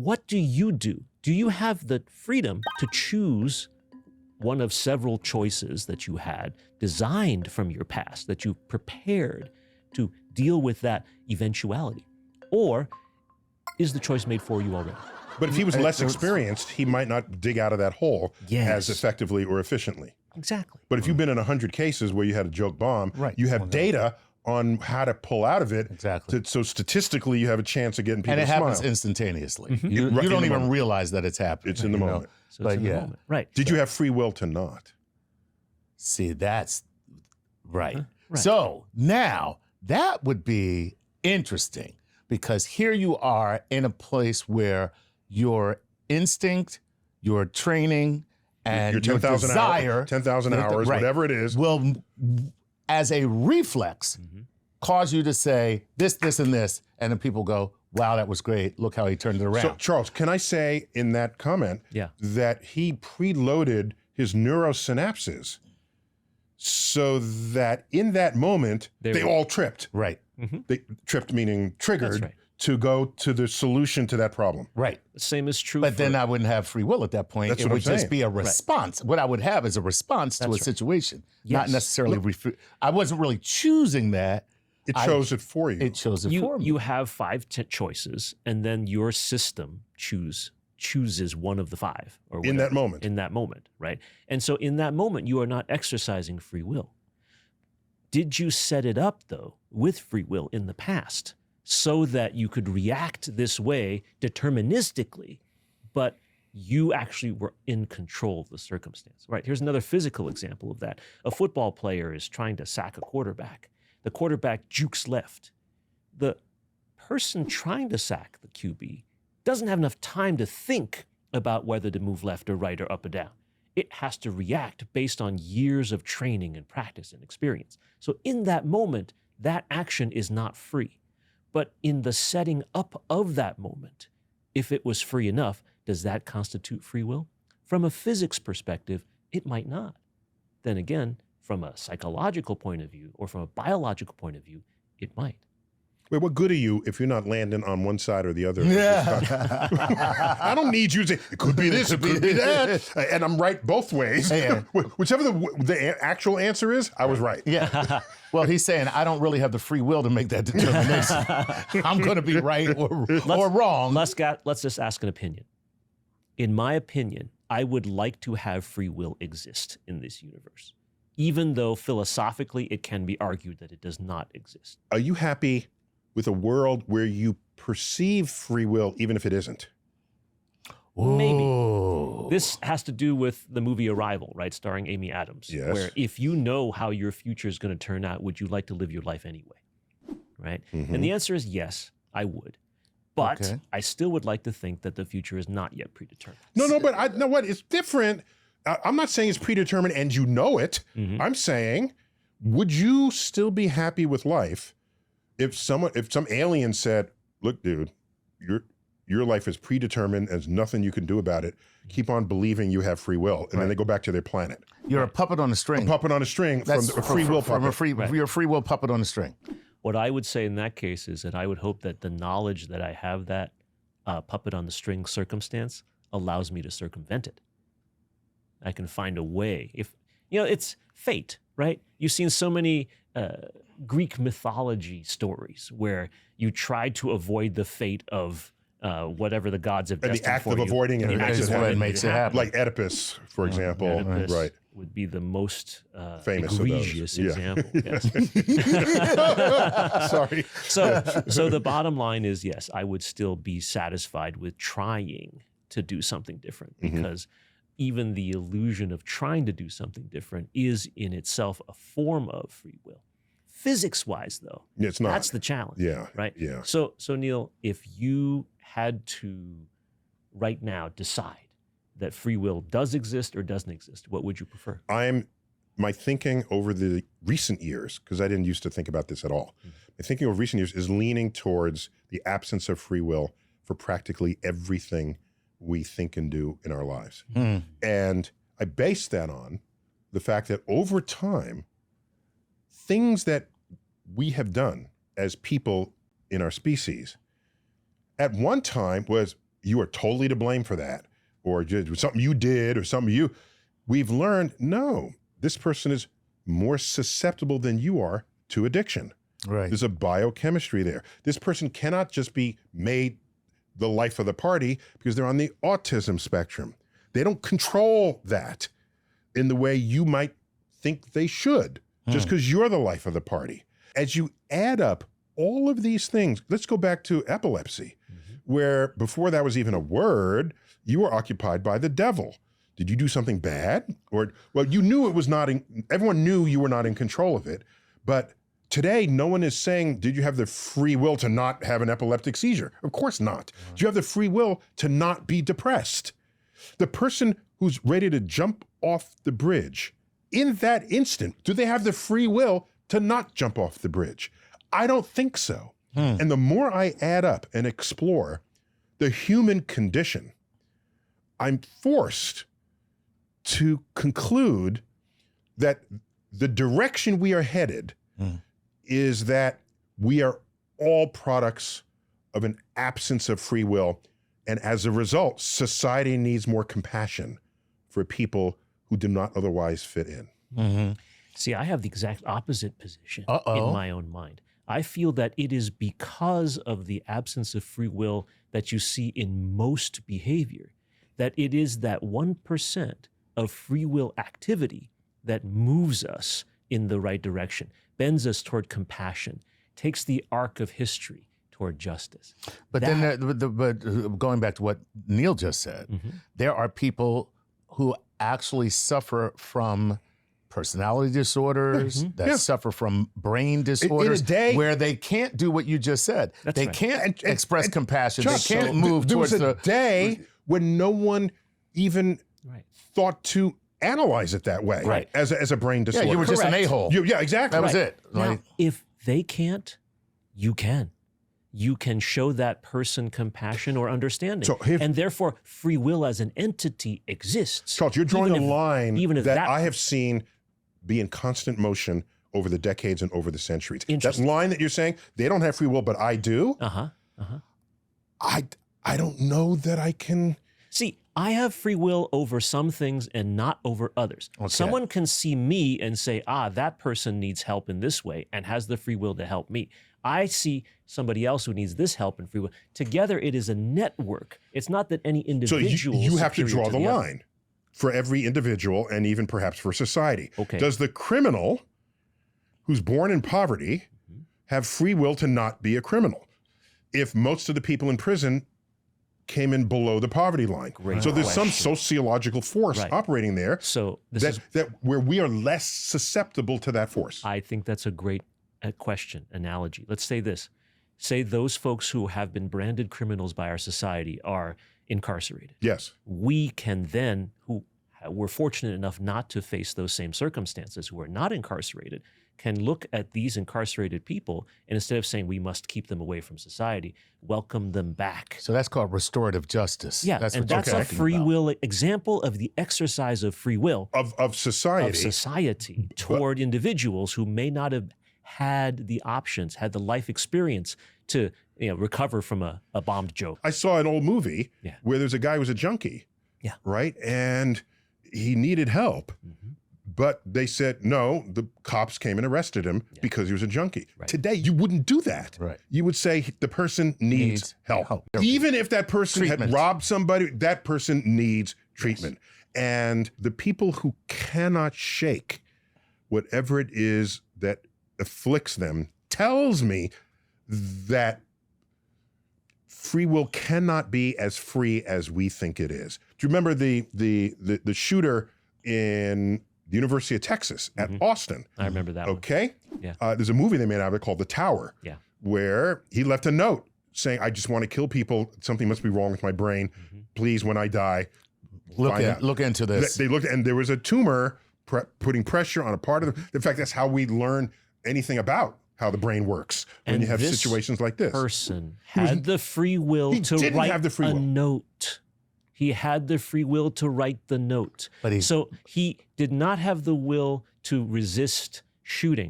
what do you do? Do you have the freedom to choose one of several choices that you had designed from your past, that you prepared to deal with that eventuality? Or is the choice made for you already? But if he was less experienced, he might not dig out of that hole Yes. as effectively or efficiently. Exactly. But if you've been in 100 cases where you had a joke bomb, Right. you have data on how to pull out of it. Exactly. So statistically, you have a chance of getting people And it to smile. happens instantaneously. Mm-hmm. You Right, in don't the even moment. realize that it's happening. It's in the you know? moment. So But it's in the yeah. moment. Right. Did you have free will to not? See, that's right. Right. So now that would be interesting because here you are in a place where your instinct, your training, and Your your 10,000 desire, hours, 10,000 hours, right, whatever it is. will, as a reflex, cause you to say this, this, and this, and then people go, "Wow, that was great! Look how he turned it around." So, Charles, can I say in that comment Yeah. that he preloaded his neurosynapses so that in that moment, they all tripped. right, They tripped meaning triggered That's right. to go to the solution to that problem. right. The same is true But for, then I wouldn't have free will at that point. That's It what would I'm just saying. be a response. What I would have is a response to a That's right. situation, not Yes. necessarily. I wasn't really choosing that. It chose it for you. It chose it for me. you have 5 choices, and then your system chooses one of the 5 or In that whatever, moment. in that moment, right? And so in that moment, you are not exercising free will. Did you set it up, though, with free will in the past so that you could react this way deterministically, but you actually were in control of the circumstance? Right, here's another physical example of that. A football player is trying to sack a quarterback. The quarterback jukes left. The person trying to sack the QB doesn't have enough time to think about whether to move left or right or up or down. It has to react based on years of training and practice and experience. So in that moment, that action is not free. But in the setting up of that moment, if it was free enough, does that constitute free will? From a physics perspective, it might not. Then again, from a psychological point of view or from a biological point of view, it might. Wait, what good are you if you're not landing on one side or the other? Yeah. I don't need you to say, it could be this, it could be that. And I'm right both ways. Yeah. Whichever the actual answer is, I was right. Yeah. Well, he's saying I don't really have the free will to make that determination. I'm going to be right or wrong. Let's just ask an opinion. In my opinion, I would like to have free will exist in this universe, even though philosophically it can be argued that it does not exist. Are you happy with a world where you perceive free will even if it isn't? Maybe. Ooh. This has to do with the movie Arrival, right, starring Amy Adams, Yes. where if you know how your future is going to turn out, would you like to live your life anyway? Right? And the answer is yes, I would. But Okay. I still would like to think that the future is not yet predetermined. No, but I know what, it's different. I'm not saying it's predetermined and you know it. I'm saying, would you still be happy with life if some alien said, look, dude, your life is predetermined, there's nothing you can do about it. Keep on believing you have free will. And then they go back to their planet. You're a puppet on a string. Puppet on a string from a free will puppet. You're a free will puppet on a string. What I would say in that case is that I would hope that the knowledge that I have that puppet on the string circumstance allows me to circumvent it. I can find a way. If it's fate, right? You've seen so many Greek mythology stories where you try to avoid the fate of whatever the gods have And destined the act for of you. avoiding it The act makes of it avoiding happen. makes it happen. Like Oedipus, for example. Oedipus Right. would be the most Famous of those. egregious Yeah. example. Yes. Sorry. So the bottom line is, yes, I would still be satisfied with trying to do something different because even the illusion of trying to do something different is in itself a form of free will. Physics-wise, though, It's not. that's the challenge. Yeah. Right? Yeah. So Neil, if you had to right now decide that free will does exist or doesn't exist, what would you prefer? My thinking over the recent years, because I didn't used to think about this at all. My thinking over recent years is leaning towards the absence of free will for practically everything we think and do in our lives. And I base that on the fact that over time, things that we have done as people in our species at one time was you are totally to blame for that, or just something you did, or something you. We've learned, no, this person is more susceptible than you are to addiction. Right. There's a biochemistry there. This person cannot just be made the life of the party because they're on the autism spectrum. They don't control that in the way you might think they should, just because you're the life of the party. As you add up all of these things, let's go back to epilepsy, where before that was even a word, you were occupied by the devil. Did you do something bad? Or, well, you knew it was not, everyone knew you were not in control of it, but today, no one is saying, did you have the free will to not have an epileptic seizure? Of course not. Do you have the free will to not be depressed? The person who's ready to jump off the bridge, in that instant, do they have the free will to not jump off the bridge? I don't think so. And the more I add up and explore the human condition, I'm forced to conclude that the direction we are headed is that we are all products of an absence of free will. And as a result, society needs more compassion for people who do not otherwise fit in. See, I have the exact opposite position Uh-oh. in my own mind. I feel that it is because of the absence of free will that you see in most behavior, that it is that 1% of free will activity that moves us in the right direction, bends us toward compassion, takes the arc of history toward justice. But but going back to what Neil just said, there are people who actually suffer from personality disorders, that suffer from brain disorders, day- where they can't do what you just said. That's They right. can't express compassion. Just they can't so- move there towards was a the day when no one even Right. thought to analyze it that way, Right. as a brain Yeah, disorder. you were just an Correct. a-hole. Yeah, exactly. That was Right. it. Now, Like, if they can't, you can. You can show that person compassion or understanding. So if- and therefore, free will as an entity exists. Charles, you're drawing Even a if- line even if that that- I have seen be in constant motion over the decades and over the centuries. That Interesting. line that you're saying, they don't have free will, but I do, I don't know that I can. See, I have free will over some things and not over others. Someone can see me and say, that person needs help in this way and has the free will to help me. I see somebody else who needs this help and free will. Together, it is a network. It's not that any So individual you have to superior draw the other. line for every individual and even perhaps for society. Okay. Does the criminal who's born in poverty have free will to not be a criminal if most of the people in prison came in below the poverty line? Great So there's some question. sociological force Right. operating there So this is that where we are less susceptible to that force. I think that's a great question, analogy. Let's say this. Say those folks who have been branded criminals by our society are incarcerated. Yes. We can then, who were fortunate enough not to face those same circumstances, who are not incarcerated, can look at these incarcerated people and instead of saying we must keep them away from society, welcome them back. so that's called restorative justice. Yeah, that's and what you're that's a talking free about. will example of the exercise of free will Of society. of society toward individuals who may not have had the options, had the life experience to recover from a bombed joke. I saw an old movie Yeah. where there's a guy who was a junkie. Yeah. Right? And he needed help. But they said, no, the cops came and arrested him because he was a junkie. Right. Today, you wouldn't do that. Right. You would say the person needs help. Even if that person Treatment. had robbed somebody, that person needs treatment. And the people who cannot shake whatever it is that afflicts them tells me that free will cannot be as free as we think it is. Do you remember the shooter in the University of Texas at Austin? I remember that one. Okay? Yeah. There's a movie they made out of it called The Tower, Yeah. where he left a note saying, I just want to kill people. Something must be wrong with my brain. Please, when I die, find out. Look into this. They looked, and there was a tumor putting pressure on a part of them. In fact, that's how we learn anything about how the brain works when And you have this situations like this. Person had the free will he to didn't write have the free a will. note. He had the free will to write the note. But he- So he did not have the will to resist shooting.